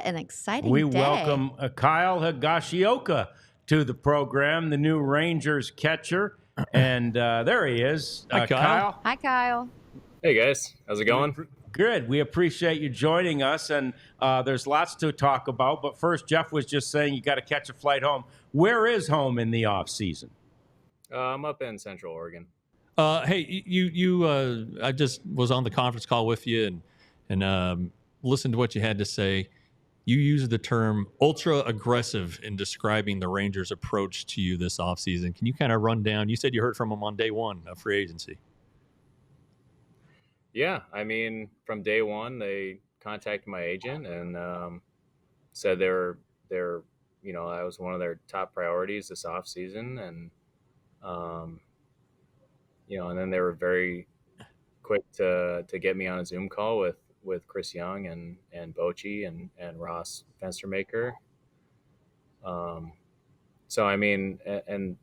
What an exciting We day. welcome Kyle Higashioka to the program, the new Rangers catcher. And there he is. Hi, Kyle. Hi, Kyle. Hey, guys. How's it going? Good. We appreciate you joining us. And there's lots to talk about. But first, Jeff was just saying you got to catch a flight home. Where is home in the off season? I'm up in Central Oregon. Hey, I just was on the conference call with you and listened to what you had to say. You used the term ultra aggressive in describing the Rangers' approach to you this offseason. Can you kind of run down? You said you heard from them on day one of free agency. Yeah, I mean, from day one, they contacted my agent and said they're I was one of their top priorities this offseason, and and then they were very quick to get me on a Zoom call with Chris Young and Bochy and Ross Fenstermaker. So I mean, and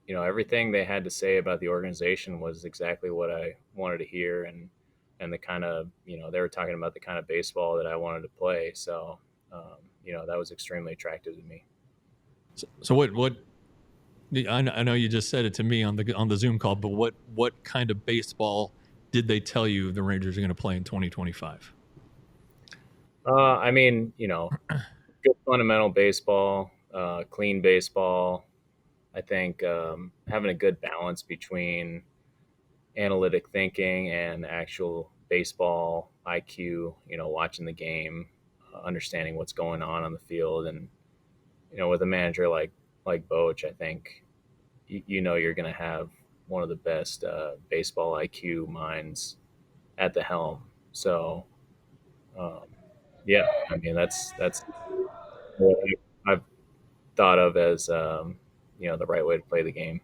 everything they had to say about the organization was exactly what I wanted to hear, and the kind of they were talking about the kind of baseball that I wanted to play. So that was extremely attractive to me. So what? I know you just said it to me on the Zoom call, but what kind of baseball did they tell you the Rangers are going to play in 2025? I mean, good fundamental baseball, clean baseball. I think having a good balance between analytic thinking and actual baseball IQ, watching the game, understanding what's going on the field. And, with a manager like Boch, I think, you're going to have one of the best baseball IQ minds at the helm. So, yeah, I mean, that's what I've thought of as, the right way to play the game.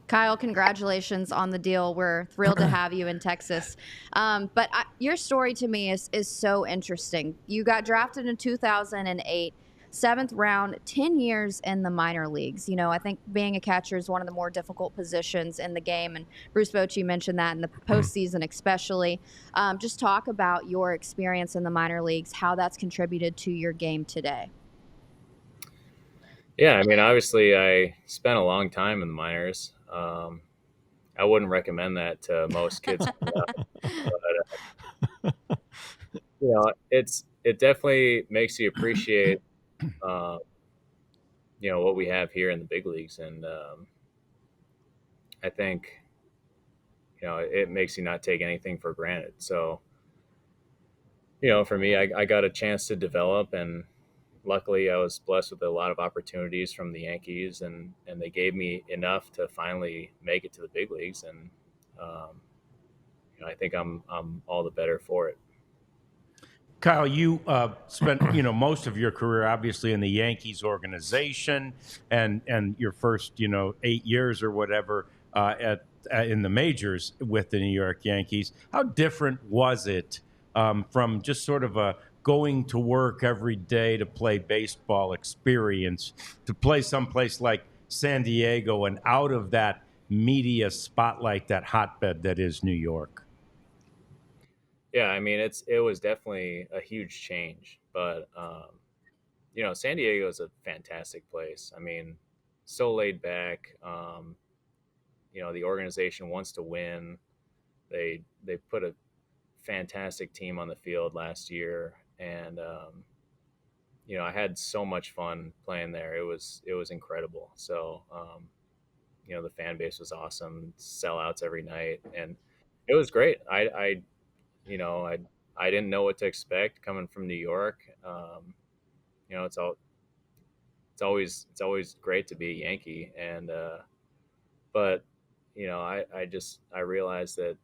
Kyle, congratulations on the deal. We're thrilled to have you in Texas. But your story to me is so interesting. You got drafted in 2008, 7th round, 10 years in the minor leagues. I think being a catcher is one of the more difficult positions in the game. And Bruce Bochy mentioned that in the postseason especially. Just talk about your experience in the minor leagues, how that's contributed to your game today. Yeah, I mean, obviously, I spent a long time in the minors. I wouldn't recommend that to most kids. But, it definitely makes you appreciate, what we have here in the big leagues, and I think, it makes you not take anything for granted. So, for me, I got a chance to develop, and luckily I was blessed with a lot of opportunities from the Yankees, and they gave me enough to finally make it to the big leagues. And, I think I'm all the better for it. Kyle, you spent most of your career obviously in the Yankees organization, and your first 8 years or whatever in the majors with the New York Yankees. How different was it from just sort of a going to work every day to play baseball experience to play someplace like San Diego and out of that media spotlight, that hotbed that is New York? Yeah, I mean, it was definitely a huge change, but San Diego is a fantastic place. I mean, so laid back. The organization wants to win. They put a fantastic team on the field last year, and I had so much fun playing there. It was incredible. So the fan base was awesome, sellouts every night, and it was great. I didn't know what to expect coming from New York. It's always great to be a Yankee, and but I realized that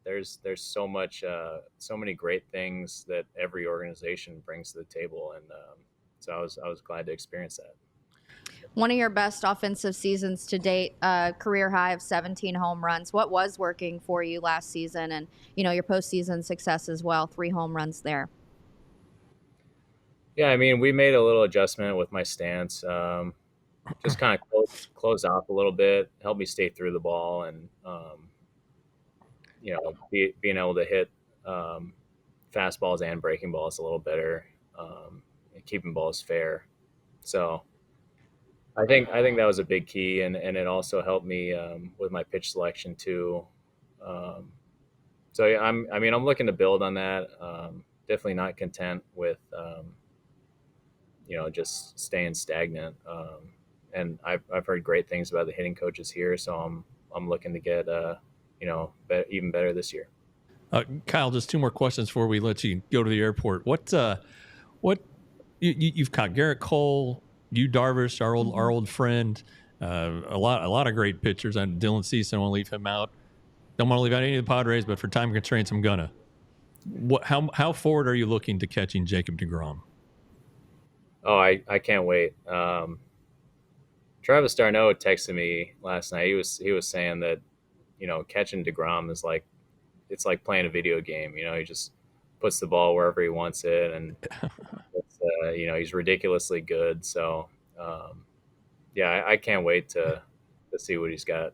there's so many great things that every organization brings to the table, and so I was glad to experience that. One of your best offensive seasons to date, career high of 17 home runs. What was working for you last season, and your postseason success as well? 3 home runs there. Yeah, I mean, we made a little adjustment with my stance, just kind of close off a little bit, help me stay through the ball, and being able to hit fastballs and breaking balls a little better, and keeping balls fair. So I think that was a big key, and it also helped me with my pitch selection too. Um, so yeah, I'm looking to build on that. Definitely not content with just staying stagnant. And I've heard great things about the hitting coaches here, so I'm looking to get even better this year. Kyle, just two more questions before we let you go to the airport. What you've caught Garrett Cole, you Darvish, our old friend, a lot of great pitchers. And Dylan Cease, I don't want to leave him out. Don't want to leave out any of the Padres, but for time constraints, I'm gonna. How forward are you looking to catching Jacob deGrom? Oh, I can't wait. Travis d'Arnaud texted me last night. He was saying that catching deGrom is like it's like playing a video game. He just puts the ball wherever he wants it, and it's, he's ridiculously good. So yeah, I can't wait to see what he's got.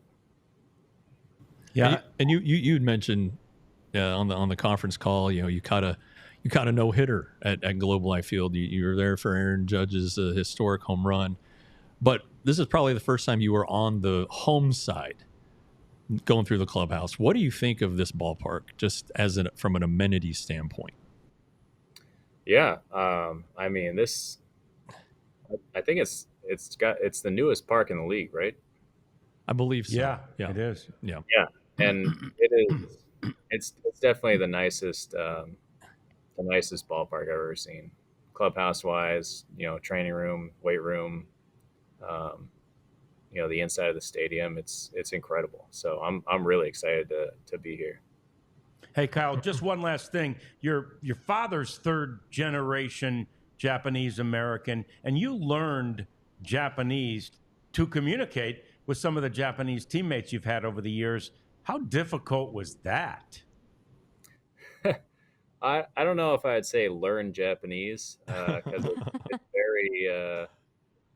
Yeah, and you'd mentioned on the conference call, you caught a no hitter at Globe Life Field. You were there for Aaron Judge's historic home run, but this is probably the first time you were on the home side, going through the clubhouse. What do you think of this ballpark, just from an amenity standpoint? Yeah, I mean this. I think it's the newest park in the league, right? I believe so. Yeah, yeah. it is. Yeah, and it is. It's definitely the nicest ballpark I've ever seen, clubhouse wise. Training room, weight room. The inside of the stadium. It's incredible. So I'm really excited to be here. Hey, Kyle, just one last thing. Your father's third generation Japanese American, and you learned Japanese to communicate with some of the Japanese teammates you've had over the years. How difficult was that? I don't know if I'd say learn Japanese because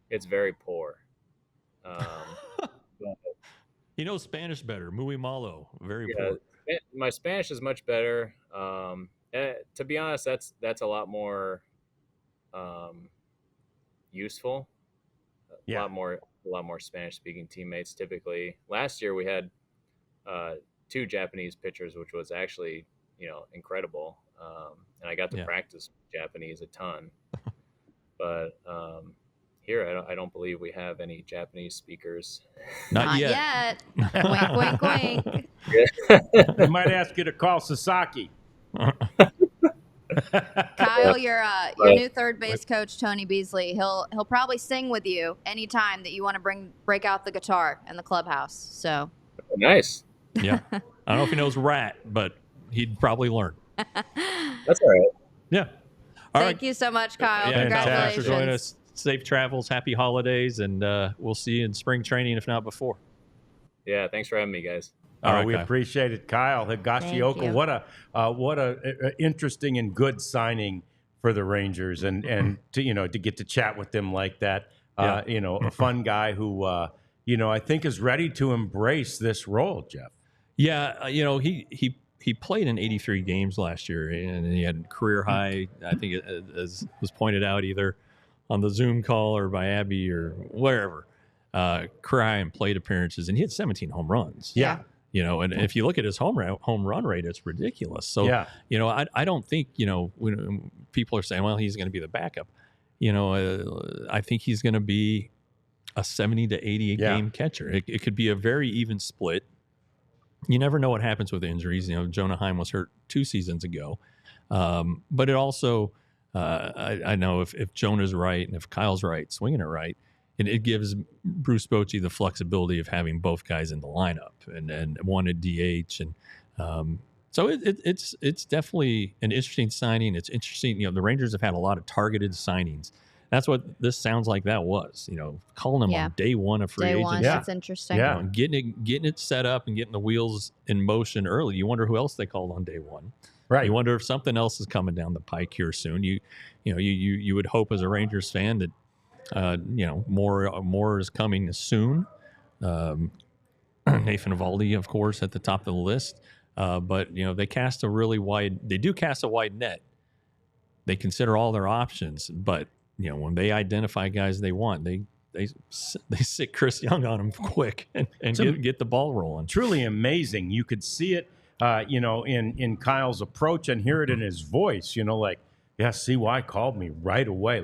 it's very poor. he knows Spanish better. Muy malo, very poor. My Spanish is much better. To be honest, that's a lot more useful. A lot more Spanish speaking teammates typically. Last year we had two Japanese pitchers, which was actually incredible, and I got to practice Japanese a ton. But here I don't believe we have any Japanese speakers. Not yet. Wink, wink, wink. I might ask you to call Sasaki. Kyle, your new third base coach, Tony Beasley, he'll probably sing with you anytime that you want to break out the guitar in the clubhouse. So nice. Yeah, I don't know if he knows Rat, but he'd probably learn. That's all right. Yeah. Thank you so much, Kyle. Yeah, congratulations. thanks for joining us. Safe travels, happy holidays, and we'll see you in spring training, if not before. Yeah, thanks for having me, guys. All right, we appreciate it, Kyle Higashioka. What a interesting and good signing for the Rangers, and to get to chat with them like that. A fun guy who I think is ready to embrace this role, Jeff. Yeah, he played in 83 games last year, and he had career high. I think, as was pointed out, either on the Zoom call or by Abby or wherever, career high in plate appearances, and he had 17 home runs. Yeah. And if you look at his home run rate, it's ridiculous. So, I don't think, when people are saying, well, he's going to be the backup, I think he's going to be a 70 to 80 game catcher. It could be a very even split. You never know what happens with injuries. Jonah Heim was hurt 2 seasons ago. But it also, I know if Jonah's right and if Kyle's right, swinging it right, it gives Bruce Bochy the flexibility of having both guys in the lineup and one at DH. And so it's definitely an interesting signing. It's interesting. The Rangers have had a lot of targeted signings. That's what this sounds like that was, calling them on day one of free agency. That's interesting. Yeah. Getting it set up and getting the wheels in motion early. You wonder who else they called on day one. Right. You wonder if something else is coming down the pike here soon. You would hope as a Rangers fan that more is coming soon. Nathan Eovaldi, of course, at the top of the list. But they cast a really wide. They do cast a wide net. They consider all their options, but when they identify guys they want, they sit Chris Young on them quick and get the ball rolling. Truly amazing. You could see it, in Kyle's approach and hear it in his voice. CY called me right away.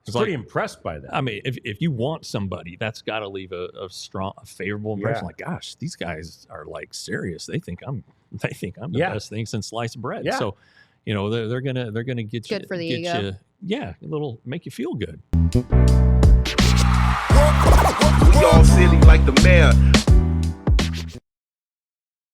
It's pretty impressed by that. I mean, if you want somebody, that's got to leave a strong, favorable impression. Like, gosh, these guys are serious. They think I'm the best thing since sliced bread. Yeah. So, they're gonna get Good for the ego. Make you feel good. We all silly like the mayor.